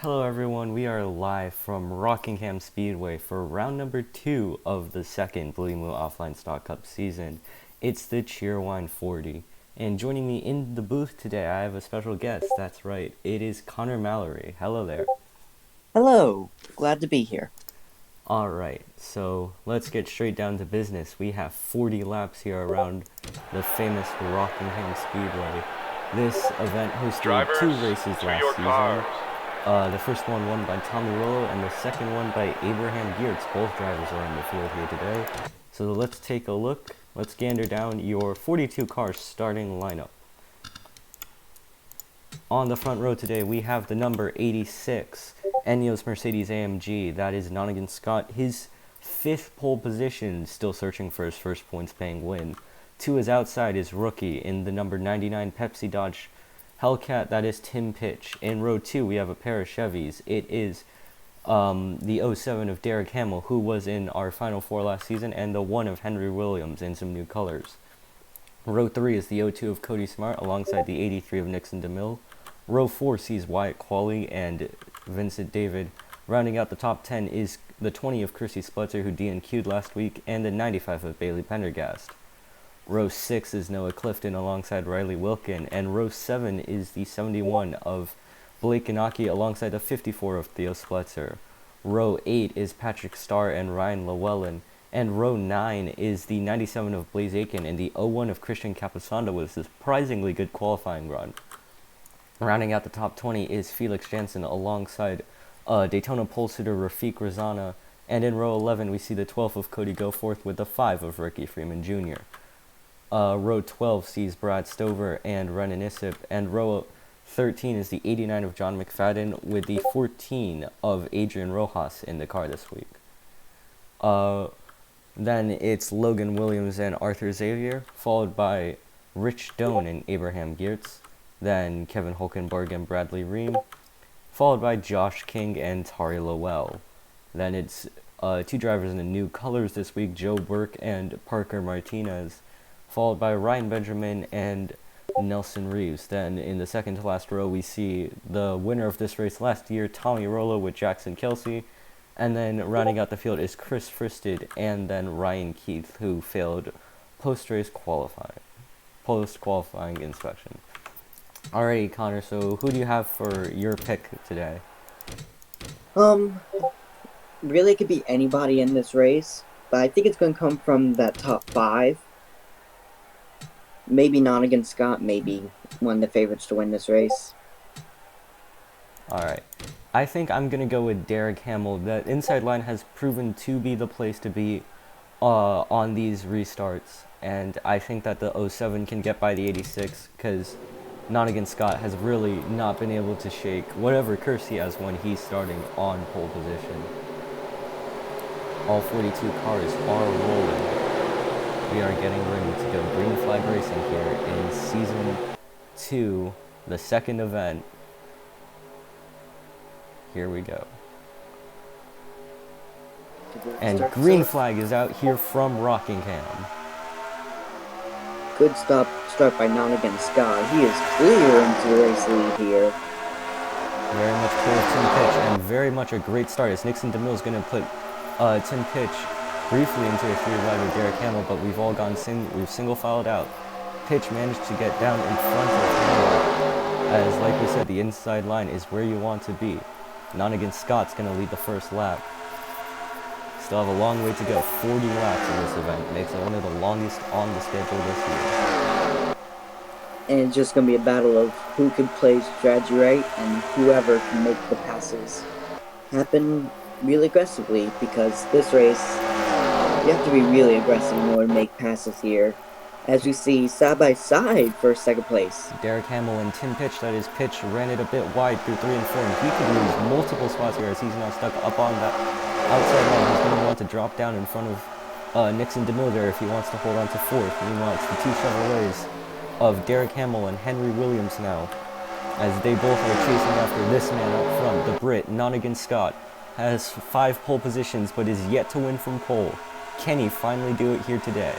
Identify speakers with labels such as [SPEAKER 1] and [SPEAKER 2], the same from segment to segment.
[SPEAKER 1] Hello everyone, we are live from Rockingham Speedway for round number 2 of the second Blue-Emu Offline Stock Cup season. It's the Cheerwine 40, and joining me in the booth today I have a special guest, that's right, it is Connor Mallory. Hello there.
[SPEAKER 2] Hello, glad to be here.
[SPEAKER 1] Alright, so let's get straight down to business. We have 40 laps here around the famous Rockingham Speedway. This event hosted two races last season. The first one won by Tommy Rollo and the second one by Abraham Geerts. Both drivers are in the field here today. So let's take a look. Let's gander down your 42 car starting lineup. On the front row today, we have the number 86, Enyo's Mercedes-AMG. That is Nonagon Scott. His 5th pole position, still searching for his first points-paying win. To his outside is rookie in the number 99 Pepsi Dodge Hellcat. That is Tim Pitch. In row 2, we have a pair of Chevys. It is the 07 of Derek Hamill, who was in our Final Four last season, and the 1 of Henry Williams in some new colors. Row 3 is the 02 of Cody Smart alongside the 83 of Nixon DeMille. Row 4 sees Wyatt Qualley and Vincent David. Rounding out the top 10 is the 20 of Chrissy Splitzer, who DNQ'd last week, and the 95 of Bailey Pendergast. Row 6 is Noah Clifton alongside Riley Wilkin, and row 7 is the 71 of Blake Ganaki alongside the 54 of Theo Splitzer. Row 8 is Patrick Starr and Ryan Llewellyn, and row 9 is the 97 of Blaze Aiken and the 01 of Christian Caposando with a surprisingly good qualifying run. Rounding out the top 20 is Felix Jansen alongside Daytona pole sitter Rafiq Razana, and in row 11 we see the 12 of Cody Goforth with the 5 of Ricky Freeman Jr. Row 12 sees Brad Stover and Renan Issip, and row 13 is the 89 of John McFadden with the 14 of Adrian Rojas in the car this week. Then it's Logan Williams and Arthur Xavier, followed by Rich Doan and Abraham Geerts, then Kevin Hulkenberg and Bradley Ream, followed by Josh King and Tari Lowell. Then it's 2 drivers in the new colors this week, Joe Burke and Parker Martinez, followed by Ryan Benjamin and Nelson Reeves. Then in the second to last row, we see the winner of this race last year, Tommy Rollo with Jackson Kelsey. And then rounding out the field is Chris Fristed and then Ryan Keith, who failed post-qualifying inspection. Alrighty, Connor, so who do you have for your pick today?
[SPEAKER 2] Really could be anybody in this race, but I think it's going to come from that top 5. Maybe Nonagon Scott, maybe one of the favorites to win this race.
[SPEAKER 1] Alright. I think I'm going to go with Derek Hamill. The inside line has proven to be the place to be on these restarts, and I think that the 07 can get by the 86 because Nonagon Scott has really not been able to shake whatever curse he has when he's starting on pole position. All 42 cars are rolling. We are getting ready to go green flag racing here in season 2, the second event. Here we go. And green flag is out here from Rockingham.
[SPEAKER 2] Good start by Nonagon Scott. He is clear into the race lead here.
[SPEAKER 1] Very much clear of Tim Pitch, and very much a great start as Nixon DeMille is going to put Tim Pitch briefly into a 3-wide with Derek Hamill, but we've all gone we've single filed out. Pitch managed to get down in front of Hamill, as like we said, the inside line is where you want to be. Nonagon Scott's going to lead the first lap. Still have a long way to go. 40 laps in this event. Makes it one of the longest on the schedule this year.
[SPEAKER 2] And it's just going to be a battle of who can play strategy right and whoever can make the passes happen really aggressively, because this race, you have to be really aggressive in order to make passes here. As we see side by side for second place.
[SPEAKER 1] Derek Hamill and Tim Pitch, that is Pitch, ran it a bit wide through 3 and 4, and he could lose multiple spots here as he's now stuck up on that outside line. He's going to want to drop down in front of Nixon DeMille there if he wants to hold on to 4th. Meanwhile, it's the 2 Chevrolets of Derek Hamill and Henry Williams now, as they both are chasing after this man up front, the Brit, Nonagon Scott, has 5 pole positions but is yet to win from pole. Can he finally do it here today?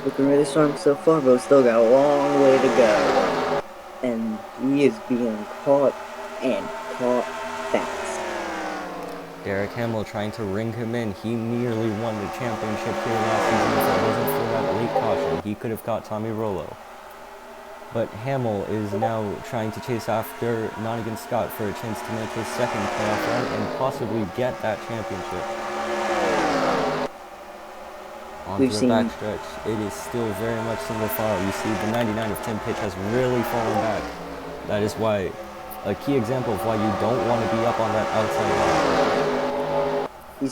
[SPEAKER 2] Looking really strong so far, but still got a long way to go. And he is being caught and caught fast.
[SPEAKER 1] Derek Hamill trying to ring him in. He nearly won the championship here last season. If it wasn't for that late caution, he could have caught Tommy Rollo. But Hamill is now trying to chase after Nonagon Scott for a chance to make his second playoff run and possibly get that championship. Onto the backstretch, it is still very much single file. You see the 99 of Tim pitch has really fallen back. That is why, a key example of why you don't want to be up on that outside line.
[SPEAKER 2] He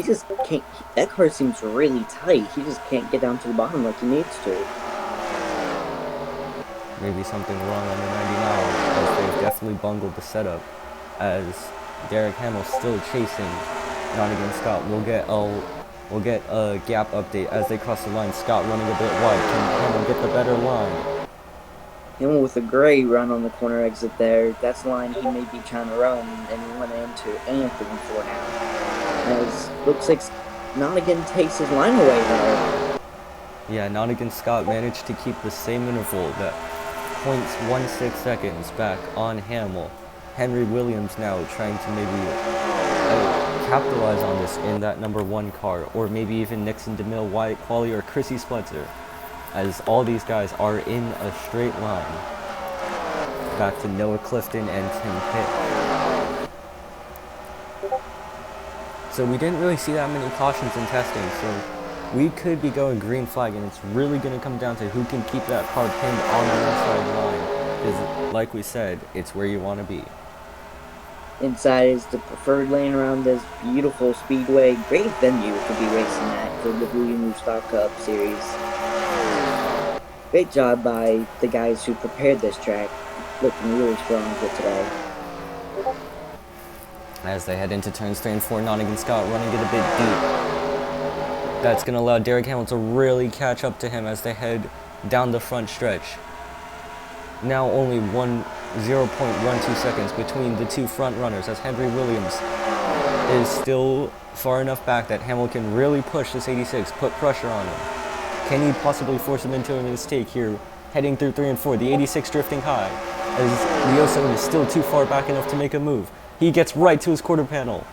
[SPEAKER 2] just can't, that car seems really tight. He just can't get down to the bottom like he needs to.
[SPEAKER 1] Maybe something wrong on the 99, as they've definitely bungled the setup, as Derek Hamill still chasing Nonagon Scott. We'll get a gap update as they cross the line. Scott running a bit wide. Can Hamill get the better line?
[SPEAKER 2] Hamill with a great run on the corner exit there. That's the line he may be trying to run, and he went into Anthony for now. As looks like Nonagon takes his line away there.
[SPEAKER 1] Yeah, Nonagon Scott managed to keep the same interval, that 0.16 seconds back on Hamill. Henry Williams now trying to maybe capitalize on this in that number 1 car, or maybe even Nixon DeMille, Wyatt Qualley, or Chrissy Spletzer, as all these guys are in a straight line. Back to Noah Clifton and Tim Pitt. So we didn't really see that many cautions in testing, so we could be going green flag, and it's really going to come down to who can keep that car pinned on the inside line, because like we said, it's where you want to be.
[SPEAKER 2] Inside is the preferred lane around this beautiful speedway. Great venue to be racing at for the Blue-Emu Stock Cup series. Great job by the guys who prepared this track. Looking really strong for today.
[SPEAKER 1] As they head into turns 3 and 4, Nonagon Scott running it a bit deep. That's going to allow Derek Hamill to really catch up to him as they head down the front stretch. Now only 0.12 seconds between the two front runners, as Henry Williams is still far enough back that Hamill can really push this 86, put pressure on him. Can he possibly force him into a mistake here, heading through 3 and 4, the 86 drifting high, as the 07 is still too far back enough to make a move. He gets right to his quarter panel.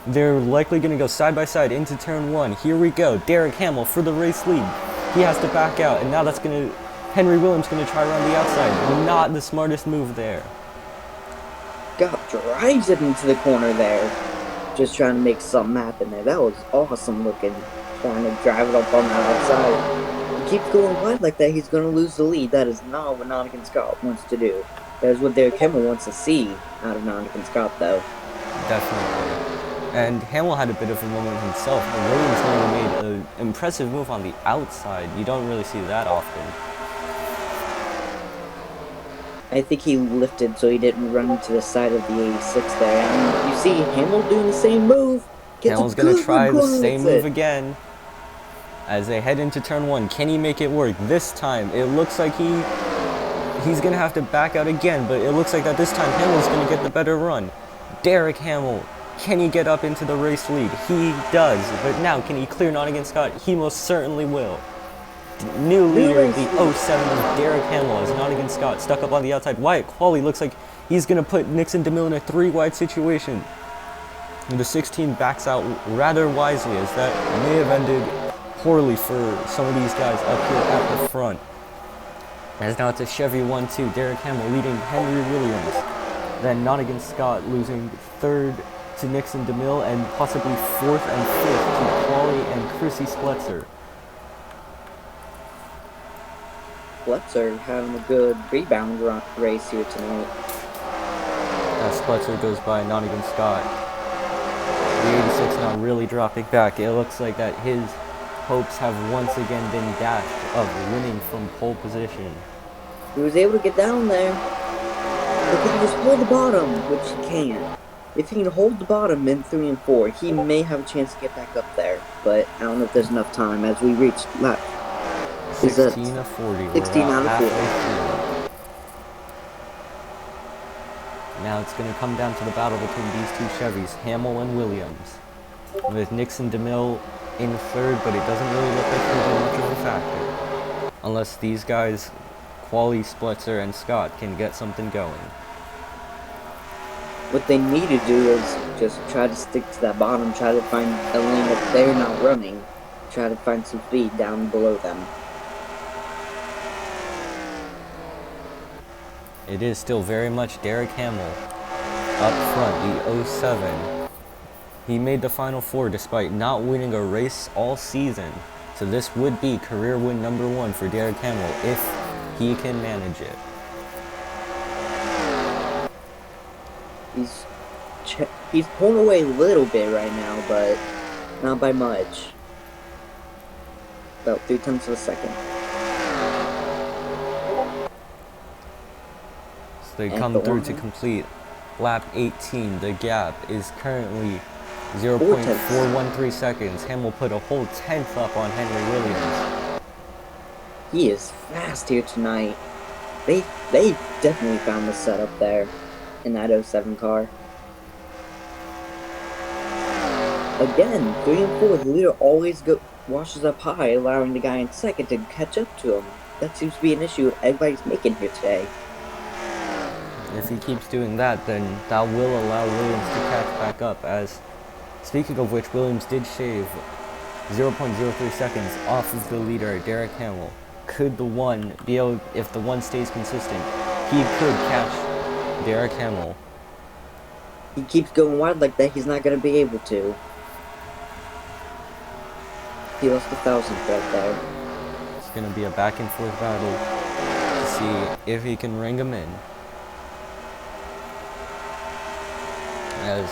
[SPEAKER 1] They're likely going to go side by side into turn 1. Here we go. Derek Hamill for the race lead. He has to back out, and now that's going to... Henry Williams going to try around the outside. Not the smartest move there.
[SPEAKER 2] Scott drives it into the corner there. Just trying to make something happen there. That was awesome looking. Trying to drive it up on the outside. He keeps going wide like that, he's going to lose the lead. That is not what Nonagon Scott wants to do. That is what Derek Hamill wants to see out of Nonagon Scott, though.
[SPEAKER 1] Definitely. And Hamill had a bit of a moment himself, and Williams nearly made an impressive move on the outside. You don't really see that often.
[SPEAKER 2] I think he lifted so he didn't run into the side of the 86 there. And you see Hamill doing the same move.
[SPEAKER 1] Hamill's going to try the same move again as they head into turn 1. Can he make it work? This time, it looks like he's going to have to back out again, but it looks like that this time Hamill's going to get the better run. Derek Hamill, can he get up into the race lead? He does, but now can he clear Nonagon Scott? He most certainly will. New leader of the 07 is Derek Hamill as Nonagon Scott stuck up on the outside. Wyatt Qualley looks like he's going to put Nixon DeMille in a 3-wide situation. And the 16 backs out rather wisely, as that may have ended poorly for some of these guys up here at the front. As now it's a Chevy 1-2, Derek Hamill leading Henry Williams. Then Nonagon Scott losing 3rd to Nixon DeMille, and possibly 4th and 5th to Qualley and Chrissy Spletzer.
[SPEAKER 2] Spletzer having a good rebound race here tonight.
[SPEAKER 1] As Spletzer goes by Nonagon Scott. The 86 now really dropping back. It looks like that his hopes have once again been dashed of winning from pole position.
[SPEAKER 2] He was able to get down there. If he can just hold the bottom, which he can. If he can hold the bottom in 3 and 4, he may have a chance to get back up there. But I don't know if there's enough time as we reach lap
[SPEAKER 1] 16 of 40.
[SPEAKER 2] 16 out of 40.
[SPEAKER 1] Now it's going to come down to the battle between these two Chevys, Hamill and Williams. With Nixon DeMille in 3rd, but it doesn't really look like he'll be much of a factor. Unless these guys, Qualley, Spletzer, and Scott, can get something going.
[SPEAKER 2] What they need to do is just try to stick to that bottom, try to find a lane that they're not running, try to find some speed down below them.
[SPEAKER 1] It is still very much Derek Hamill up front, the 07. He made the Final Four despite not winning a race all season. So this would be career win number 1 for Derek Hamill if he can manage it.
[SPEAKER 2] He's pulling away a little bit right now, but not by much. About 0.3 of a second.
[SPEAKER 1] So they come through to complete lap 18. The gap is currently 0.413 seconds. Hamill put a whole 10th up on Henry Williams.
[SPEAKER 2] He is fast here tonight. They definitely found the setup there in that 07 car. Again, 3 and 4, the leader always washes up high, allowing the guy in second to catch up to him. That seems to be an issue everybody's making here today.
[SPEAKER 1] If he keeps doing that, then that will allow Williams to catch back up, as, speaking of which, Williams did shave 0.03 seconds off of the leader, Derek Hamill. Could the one be able, if the one stays consistent, he could catch Derek Hamill.
[SPEAKER 2] He keeps going wide like that, he's not going to be able to. He lost 1,000th right there.
[SPEAKER 1] It's going to be a back and forth battle to see if he can ring him in. As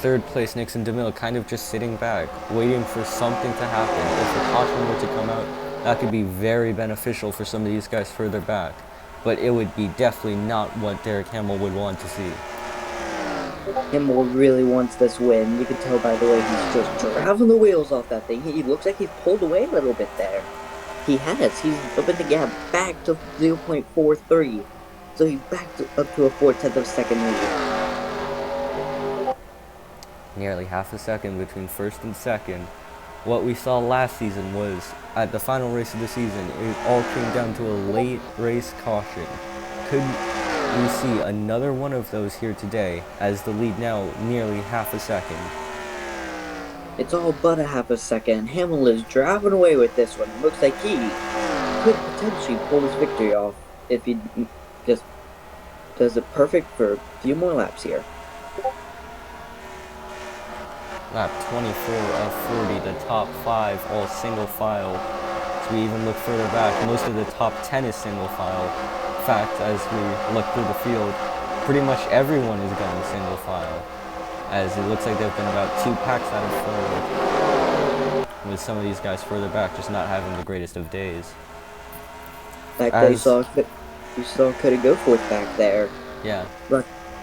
[SPEAKER 1] third place, Nixon DeMille kind of just sitting back, waiting for something to happen. If a caution were to come out, that could be very beneficial for some of these guys further back. But it would be definitely not what Derek Hamill would want to see.
[SPEAKER 2] Hamill really wants this win. You can tell by the way he's just driving the wheels off that thing. He looks like he's pulled away a little bit there. He has. He's opened the gap back to 0.43. So he's back up to a 0.4 of a second lead.
[SPEAKER 1] Nearly half a second between first and second. What we saw last season was, at the final race of the season, it all came down to a late race caution. Could we see another one of those here today, as the lead now nearly half a second?
[SPEAKER 2] It's all but a half a second. Hamill is driving away with this one. It looks like he could potentially pull this victory off if he just does it perfect for a few more laps here.
[SPEAKER 1] Lap 24 of 40, the top 5 all single file. As we even look further back, most of the top 10 is single file. In fact, as we look through the field, pretty much everyone is going single file, as it looks like there have been about 2 packs out of 4, with some of these guys further back just not having the greatest of days.
[SPEAKER 2] That guy you saw could go fourth back there.
[SPEAKER 1] Yeah.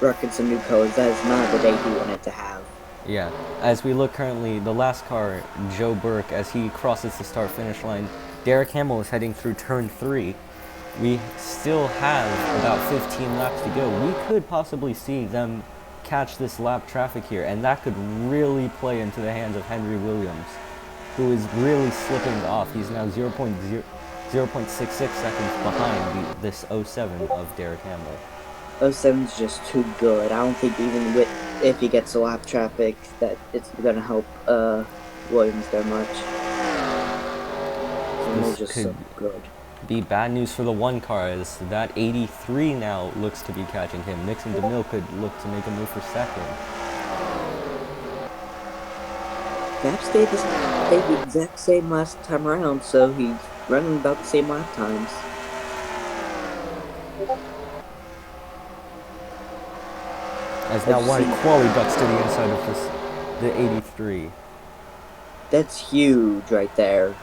[SPEAKER 2] Rocking some new colors. That is not the day he wanted to have.
[SPEAKER 1] Yeah. As we look currently, the last car, Joe Burke, as he crosses the start-finish line, Derek Hamill is heading through turn 3. We still have about 15 laps to go. We could possibly see them catch this lap traffic here, and that could really play into the hands of Henry Williams, who is really slipping off. He's now 0.66 seconds behind this 07 of Derek Hamill.
[SPEAKER 2] 07's just too good. I don't think even if he gets a lap traffic that it's going to help Williams that much. This just so good.
[SPEAKER 1] Be bad news for the one car, as that 83 now looks to be catching him. Nixon DeMille could look to make a move for second.
[SPEAKER 2] Gap stayed the exact same last time around, so he's running about the same lap times.
[SPEAKER 1] As now one quali ducks to the inside of the 83.
[SPEAKER 2] That's huge right there.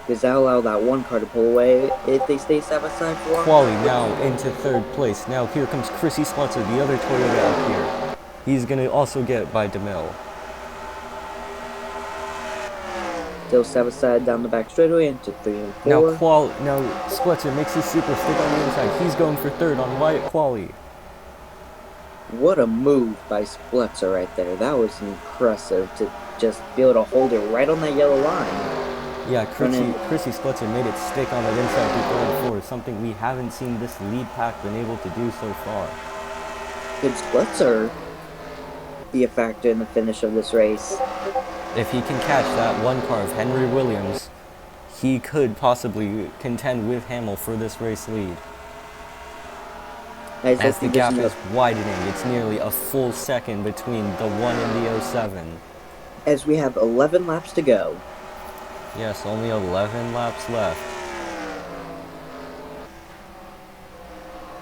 [SPEAKER 2] Because that'll allow that one car to pull away if they stay side by side for long.
[SPEAKER 1] Quali now into third place. Now here comes Chrissy Slutzer, the other Toyota up here. He's going to also get by DeMille.
[SPEAKER 2] Still side by side down the back straightaway into 3 and 4.
[SPEAKER 1] Now Slutzer makes his super stick on the inside. He's going for third on Wyatt Quali.
[SPEAKER 2] What a move by Splitzer right there. That was impressive to just be able to hold it right on that yellow line.
[SPEAKER 1] Yeah, Chrissy Splitzer made it stick on that inside through 3 and 4, something we haven't seen this lead pack been able to do so far.
[SPEAKER 2] Could Splitzer be a factor in the finish of this race?
[SPEAKER 1] If he can catch that one car of Henry Williams, he could possibly contend with Hamill for this race lead. As the gap is widening, it's nearly a full second between the 1 and the 07.
[SPEAKER 2] As we have 11 laps to go.
[SPEAKER 1] Yes, only 11 laps left.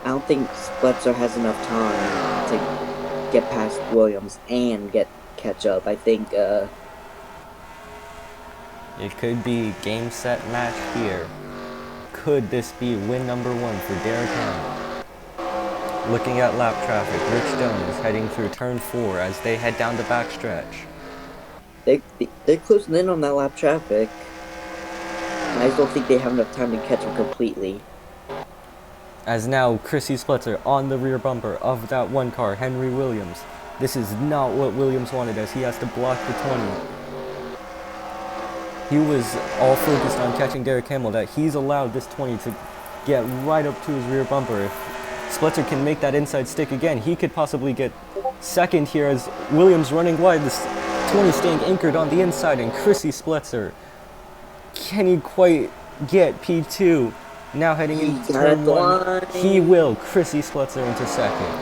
[SPEAKER 2] I don't think Splitzer has enough time to get past Williams and catch up. I think
[SPEAKER 1] it could be game, set, match here. Could this be win number 1 for Derek Campbell? Looking at lap traffic, Rich Dunn is heading through turn 4 as they head down the backstretch.
[SPEAKER 2] They're closing in on that lap traffic. I just don't think they have enough time to catch him completely.
[SPEAKER 1] As now Chrissy Splitzer on the rear bumper of that one car, Henry Williams. This is not what Williams wanted as he has to block the 20. He was all focused on catching Derek Campbell that he's allowed this 20 to get right up to his rear bumper. If Splitzer can make that inside stick again, he could possibly get second here as Williams running wide. This 20 staying anchored on the inside, and Chrissy Splitzer, can he quite get P2? Now heading into turn 1, he will. Chrissy Splitzer into second.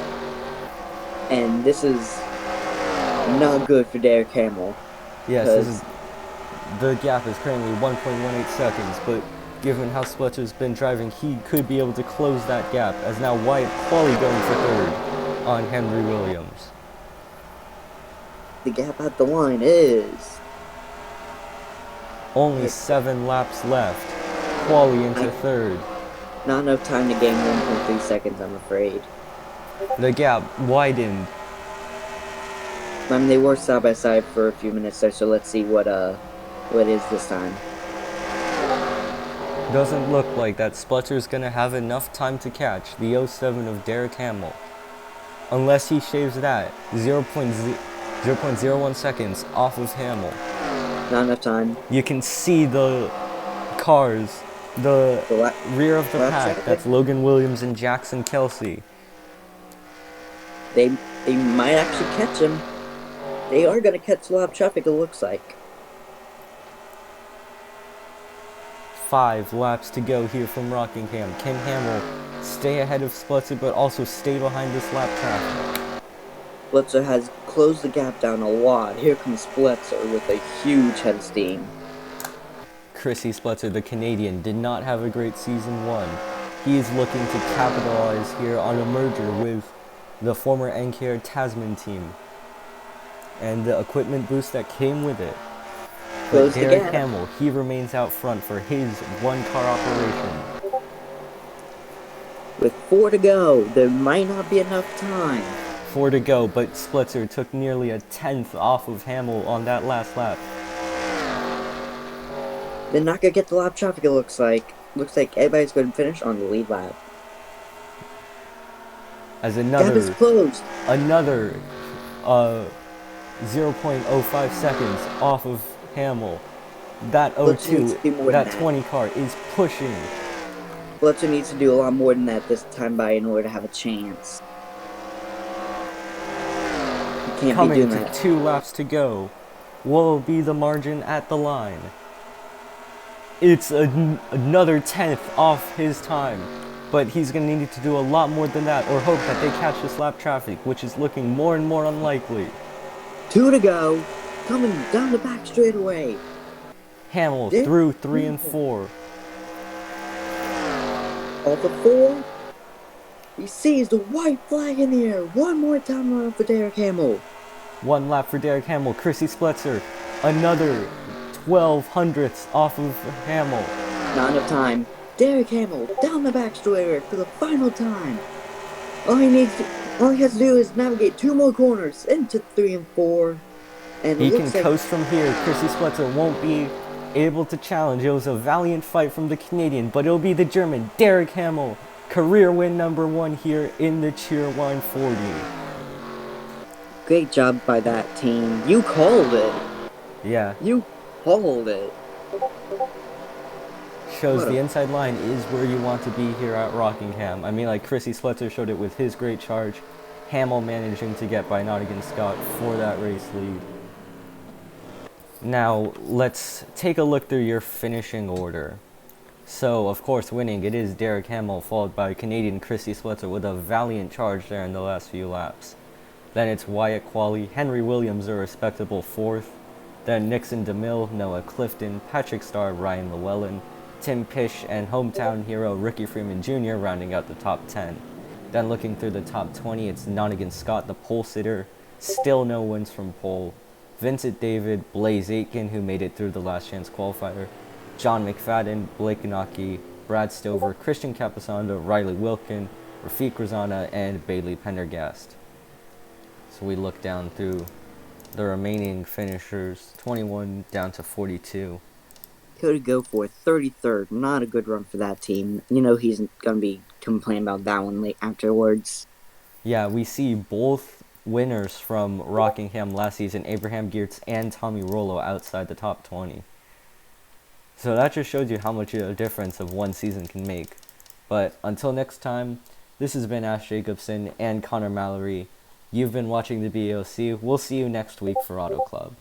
[SPEAKER 2] And this is not good for Derek Campbell.
[SPEAKER 1] Yes, the gap is currently 1.18 seconds, but given how Splitzer's been driving, he could be able to close that gap, as now Wyatt Qualley going for third on Henry Williams.
[SPEAKER 2] The gap at the line is
[SPEAKER 1] only 7 laps left. Qualley into third.
[SPEAKER 2] Not enough time to gain 1.3 seconds, I'm afraid.
[SPEAKER 1] The gap widened.
[SPEAKER 2] I mean, they were side by side for a few minutes there, so let's see what it is this time.
[SPEAKER 1] Doesn't look like that Splitzer's gonna have enough time to catch the 07 of Derek Campbell. Unless he shaves that 0.01 seconds off of Hamill.
[SPEAKER 2] Not enough time.
[SPEAKER 1] You can see the cars, the rear of the pack. That's Logan Williams and Jackson Kelsey.
[SPEAKER 2] They might actually catch him. They are going to catch lap traffic, it looks like.
[SPEAKER 1] 5 laps to go here from Rockingham. Can Hamill stay ahead of Splitzer but also stay behind this lap traffic?
[SPEAKER 2] Splitzer has closed the gap down a lot. Here comes Splitzer with a huge head of steam.
[SPEAKER 1] Chrissy Splitzer, the Canadian, did not have a great season 1. He is looking to capitalize here on a merger with the former NKR Tasman team and the equipment boost that came with it. But Derek Campbell, he remains out front for his one-car operation.
[SPEAKER 2] With 4 to go, there might not be enough time.
[SPEAKER 1] 4 to go, but Splitzer took nearly a 10th off of Hamill on that last lap.
[SPEAKER 2] They're not going to get the lap traffic, it looks like. Looks like everybody's going to finish on the lead lap.
[SPEAKER 1] As another...
[SPEAKER 2] Gap is closed.
[SPEAKER 1] Another 0.05 seconds off of Hamill. That 02, that 20 car is pushing.
[SPEAKER 2] Splitzer needs to do a lot more than that this time by in order to have a chance. He can't be doing that.
[SPEAKER 1] Coming to 2 laps to go. What will be the margin at the line? It's another 10th off his time. But he's going to need to do a lot more than that, or hope that they catch this lap traffic, which is looking more and more unlikely.
[SPEAKER 2] 2 to go. Coming down the back straightaway.
[SPEAKER 1] Hamill through 3 and 4.
[SPEAKER 2] Off the 4. He sees the white flag in the air. One more time around for Derek Hamill.
[SPEAKER 1] 1 lap for Derek Hamill. Chrissy Splitzer, another 12 hundredths off of Hamill.
[SPEAKER 2] Not enough time. Derek Campbell down the back straightaway for the final time. All he has to do is navigate 2 more corners into 3 and 4. And
[SPEAKER 1] he can coast from here. Chrissy Splitzer won't be able to challenge. It was a valiant fight from the Canadian, but it'll be the German, Derek Hamill. Career win number 1 here in the Cheerwine 40.
[SPEAKER 2] Great job by that team. You called it.
[SPEAKER 1] Yeah.
[SPEAKER 2] You called it.
[SPEAKER 1] Shows the inside line is where you want to be here at Rockingham. I mean, like Chrissy Splitzer showed it with his great charge. Hamill managing to get by Nonagon Scott for that race lead. Now, let's take a look through your finishing order. So, of course, winning, it is Derek Hamill, followed by Canadian Christy Swetzer with a valiant charge there in the last few laps. Then it's Wyatt Qualley, Henry Williams, a respectable 4th. Then Nixon DeMille, Noah Clifton, Patrick Starr, Ryan Llewellyn, Tim Pish, and hometown hero Ricky Freeman Jr. rounding out the top 10. Then looking through the top 20, it's Nonagon Scott, the pole sitter. Still no wins from pole. Vincent David, Blaze Aitken, who made it through the last chance qualifier. John McFadden, Blake Ganaki, Brad Stover, Christian Capasando, Riley Wilkin, Rafiq Razana, and Bailey Pendergast. So we look down through the remaining finishers, 21 down to 42.
[SPEAKER 2] Could go for 33rd. Not a good run for that team. You know he's going to be complaining about that one late afterwards.
[SPEAKER 1] Yeah, we see both winners from Rockingham last season, Abraham Geerts and Tommy Rollo, outside the top 20. So that just shows you how much a difference of one season can make. But until next time, this has been Ash Jacobson and Connor Mallory. You've been watching the BEOSC. We'll see you next week for Auto Club.